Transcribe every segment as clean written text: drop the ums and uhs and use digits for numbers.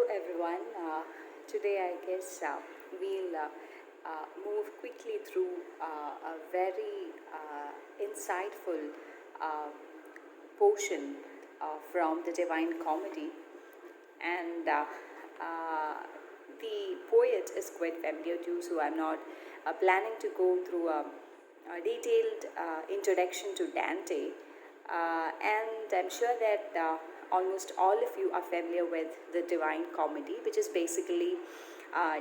everyone. Today, I guess we'll move quickly through a very insightful uh, portion from the Divine Comedy, and the poet is quite familiar too, so I'm not planning to go through a detailed introduction to Dante. And I'm sure that almost all of you are familiar with the Divine Comedy, which is basically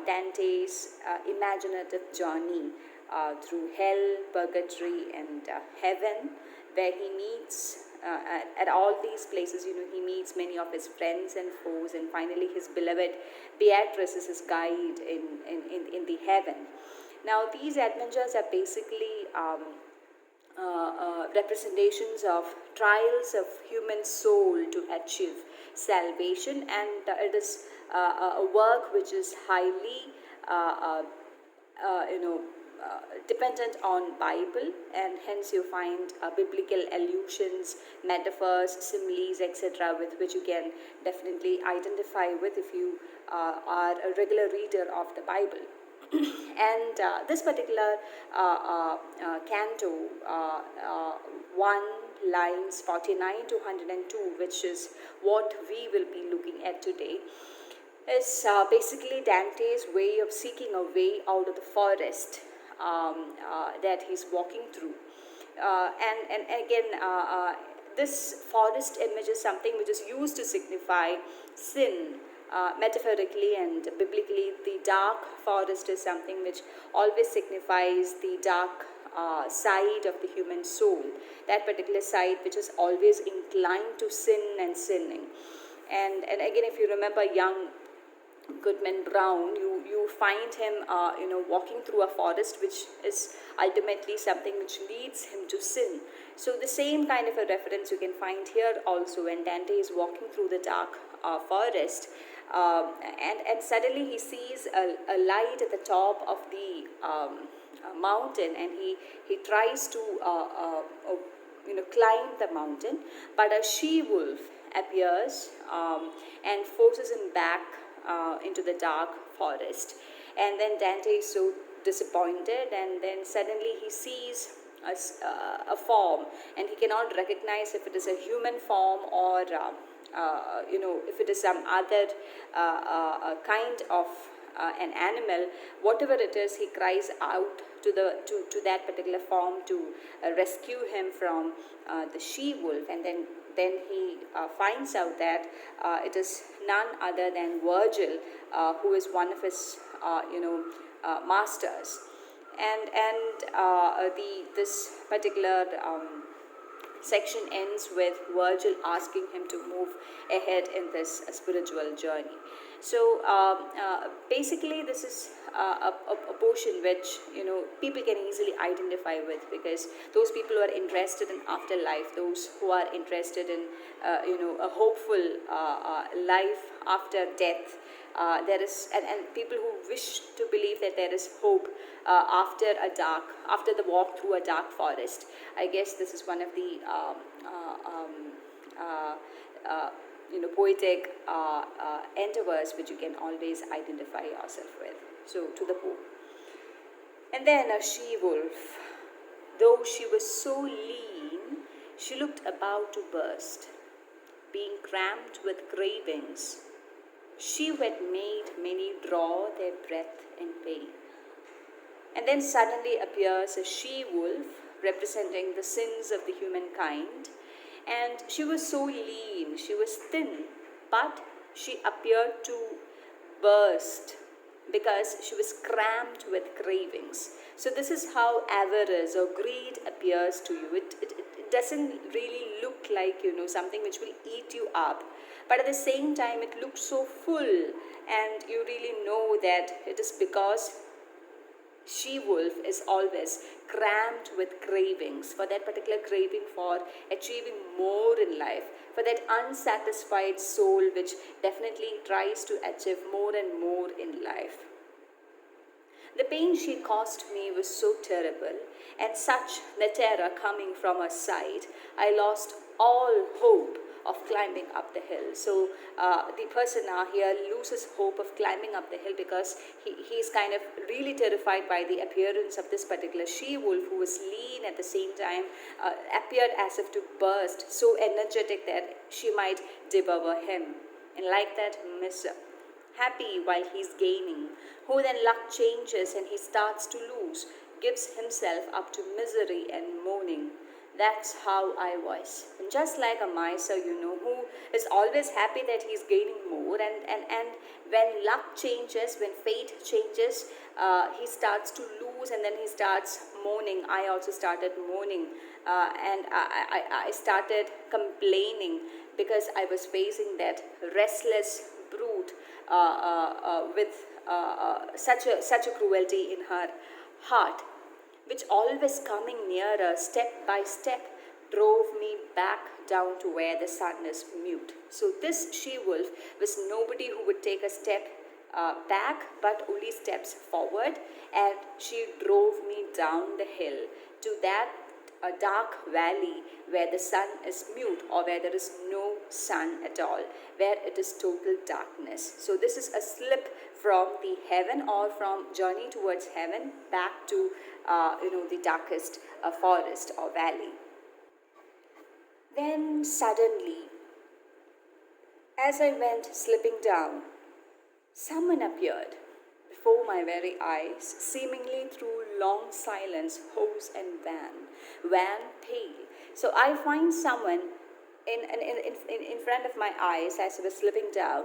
Dante's imaginative journey through hell, purgatory, and heaven, where he meets at all these places. He meets many of his friends and foes, and finally his beloved Beatrice is his guide in the heaven. Now, these adventures are basically representations of trials of human soul to achieve salvation, and it is a work which is highly you know dependent on Bible, and hence you find biblical allusions, metaphors, similes, etc., with which you can definitely identify with if you are a regular reader of the Bible. And this particular canto, 1 lines 49 to 102, which is what we will be looking at today, is basically Dante's way of seeking a way out of the forest that he's walking through. And again, this forest image is something which is used to signify sin. Metaphorically and biblically, the dark forest is something which always signifies the dark side of the human soul, that particular side which is always inclined to sin and sinning. And again, if you remember young Goodman Brown, you find him walking through a forest, which is ultimately something which leads him to sin. So the same kind of a reference you can find here also when Dante is walking through the dark forest, and suddenly he sees a light at the top of the mountain, and he tries to climb the mountain, but a she-wolf appears and forces him back into the dark forest. And then Dante is so disappointed, and then suddenly he sees a form, and he cannot recognize if it is a human form or if it is some other kind of an animal. Whatever it is, he cries out to that particular form to rescue him from the she-wolf, and then he finds out that it is none other than Virgil, who is one of his masters. And this particular section ends with Virgil asking him to move ahead in this spiritual journey. So basically, this is a portion which people can easily identify with, because those people who are interested in afterlife, those who are interested in a hopeful life after death, there is and people who wish to believe that there is hope after the walk through a dark forest. I guess this is one of the poetic endeavors which you can always identify yourself with. So to the poem. And then a she-wolf, though she was so lean, she looked about to burst, being cramped with cravings. She who had made many draw their breath in pain. And then suddenly appears a she-wolf representing the sins of the humankind. And she was so lean, she was thin, but she appeared to burst because she was cramped with cravings. So this is how avarice or greed appears to you. It doesn't really look like something which will eat you up, but at the same time it looks so full, and you really know that it is because she-wolf is always crammed with cravings, for that particular craving for achieving more in life, for that unsatisfied soul which definitely tries to achieve more and more in life. The pain she caused me was so terrible, and such the terror coming from her side, I lost all hope of climbing up the hill. So the person here loses hope of climbing up the hill because he's kind of really terrified by the appearance of this particular she-wolf, who was lean at the same time, appeared as if to burst, so energetic that she might devour him. And like that, miss happy while he's gaining, who then luck changes and he starts to lose, gives himself up to misery and mourning. That's how I was. And just like a miser, who is always happy that he's gaining more, and when luck changes, when fate changes, he starts to lose and then he starts mourning. I also started mourning, and I started complaining because I was facing that restless brute with such a cruelty in her heart, which always coming nearer step by step drove me back down to where the sun is mute. So this she-wolf was nobody who would take a step back, but only steps forward, and she drove me down the hill to that dark valley where the sun is mute, or where there is no sun at all, where it is total darkness. So this is a slip from the heaven, or from journey towards heaven back to the darkest forest or valley. Then suddenly, as I went slipping down, someone appeared before my very eyes, seemingly through long silence, hose and van pale. So I find someone in front of my eyes as I was slipping down,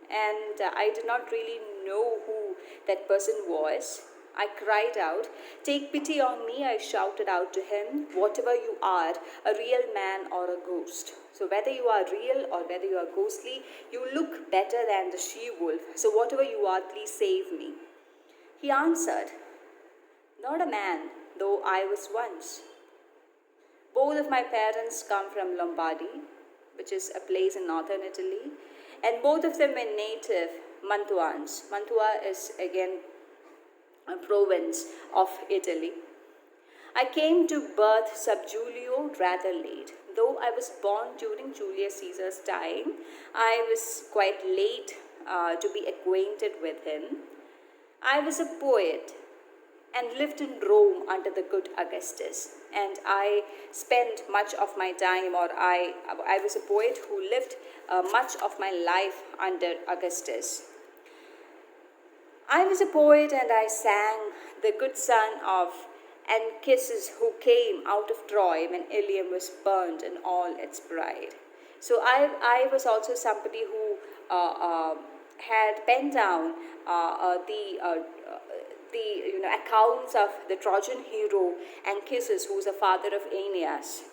and I did not really know who that person was. I cried out, "Take pity on me," I shouted out to him, "whatever you are, a real man or a ghost." So whether you are real or whether you are ghostly, you look better than the she-wolf. So whatever you are, please save me. He answered, "Not a man, though I was once. Both of my parents come from Lombardy, which is a place in northern Italy, and both of them were native Mantuans." Mantua is again a province of Italy. "I came to birth sub Julio rather late. Though I was born during Julius Caesar's time, I was quite late to be acquainted with him. I was a poet and lived in Rome under the good Augustus, and I spent much of my time, or I was a poet who lived much of my life under Augustus. I was a poet, and I sang the good son of Anchises, who came out of Troy when Ilium was burned in all its pride." So I was also somebody who had penned down the accounts of the Trojan hero Anchises, who was the father of Aeneas.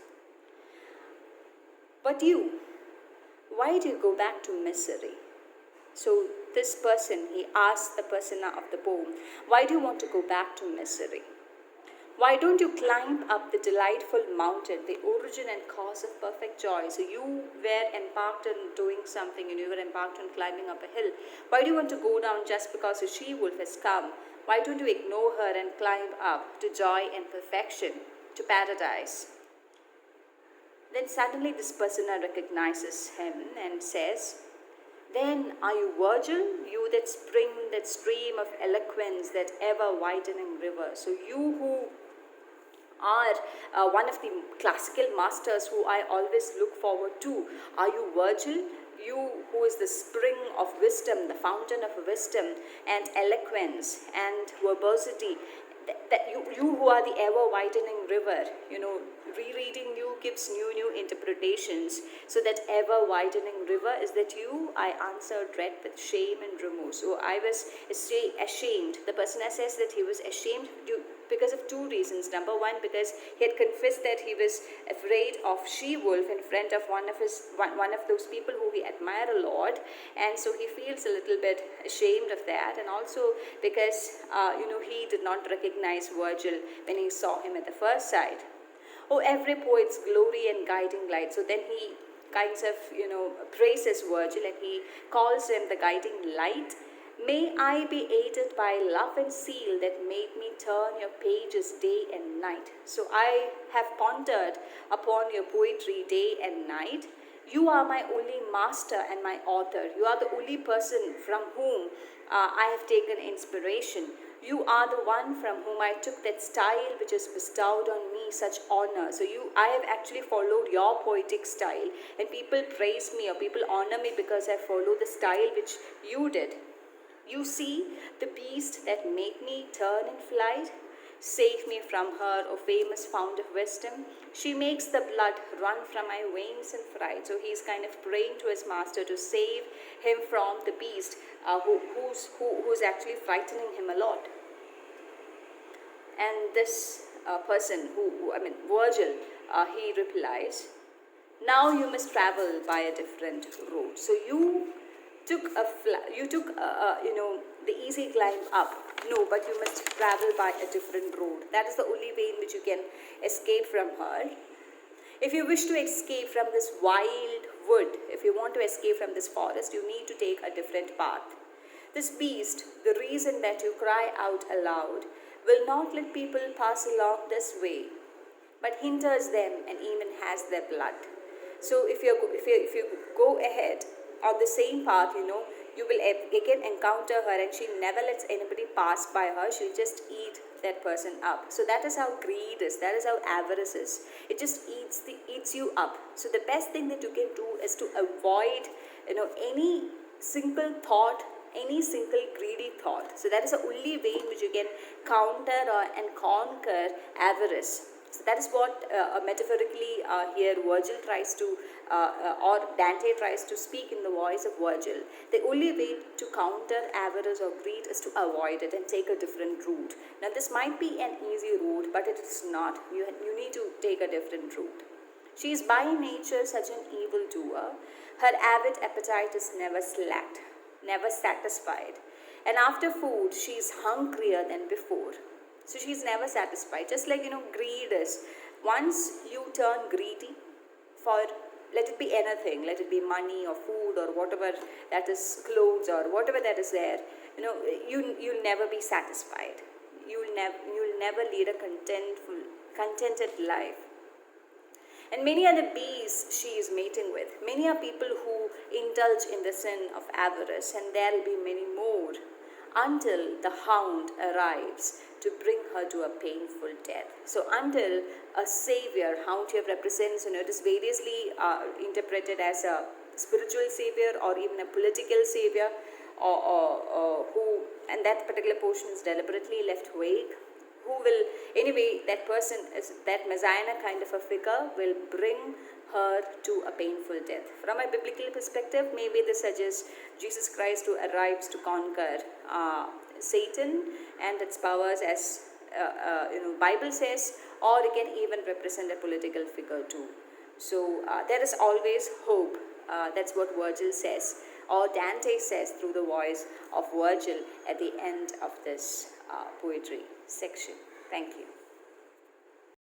"But you, why do you go back to misery?" So this person, he asked the persona of the poem, "Why do you want to go back to misery? Why don't you climb up the delightful mountain, the origin and cause of perfect joy?" So you were embarked on doing something, and you were embarked on climbing up a hill. Why do you want to go down just because a she-wolf has come? Why don't you ignore her and climb up to joy and perfection, to paradise? Then suddenly this persona recognizes him and says, "Then are you Virgil, you that spring, that stream of eloquence, that ever-widening river?" So you who are one of the classical masters who I always look forward to, are you Virgil? You who is the spring of wisdom, the fountain of wisdom and eloquence and verbosity, that you who are the ever-widening river, rereading you gives new interpretations. So that ever-widening river, is that you? I answered, read with shame and remorse. So I was ashamed. The person says that he was ashamed because of two reasons. Number one, because he had confessed that he was afraid of she-wolf in front of one of those people who he admired a lot, and so he feels a little bit ashamed of that. And also because he did not recognize Virgil when he saw him at the first sight. "Oh, every poet's glory and guiding light." So then he kinds of praises Virgil, and he calls him the guiding light. "May I be aided by love and zeal that made me turn your pages day and night." So I have pondered upon your poetry day and night, You are my only master and my author. You are the only person from whom I have taken inspiration. You are the one from whom I took that style which has bestowed on me such honor. So I have actually followed your poetic style, and people praise me or people honor me because I follow the style which you did. You see the beast that made me turn in flight? Save me from her, O famous fount of wisdom. She makes the blood run from my veins in fright. So he's kind of praying to his master to save him from the beast who's actually frightening him a lot. And this person, Virgil, he replies, now you must travel by a different road. So you took the easy climb up. No, but you must travel by a different road. That is the only way in which you can escape from her. If you wish to escape from this wild wood, if you want to escape from this forest, you need to take a different path. This beast, the reason that you cry out aloud, will not let people pass along this way, but hinders them and even has their blood. So if you go ahead on the same path, you will again encounter her, and she never lets anybody pass by her. She'll just eat that person up. So that is how greed is. That is how avarice is. It just eats you up. So the best thing that you can do is to avoid, any single thought, any single greedy thought. So that is the only way in which you can counter and conquer avarice. So that is what metaphorically here Virgil tries to, or Dante tries to speak in the voice of Virgil. The only way to counter avarice or greed is to avoid it and take a different route. Now this might be an easy route, but it is not. You need to take a different route. She is by nature such an evildoer. Her avid appetite is never slacked, never satisfied. And after food, she is hungrier than before. So she's never satisfied. Just like, greed is. Once you turn greedy for, let it be anything, let it be money or food or whatever that is, clothes or whatever that is there, you'll never be satisfied. You'll never lead a contented life. And many are the bees she is mating with. Many are people who indulge in the sin of avarice, and there will be many more until the hound arrives to bring her to a painful death. So until a savior, hound here represents, it is variously interpreted as a spiritual savior or even a political savior, or who, and that particular portion is deliberately left vague. Who will, anyway, that person, is that messianic kind of a figure, will bring her to a painful death. From a biblical perspective, maybe this suggests Jesus Christ who arrives to conquer Satan and its powers, as Bible says, or it can even represent a political figure too. So there is always hope. That's what Virgil says, or Dante says through the voice of Virgil at the end of this poetry section. Thank you.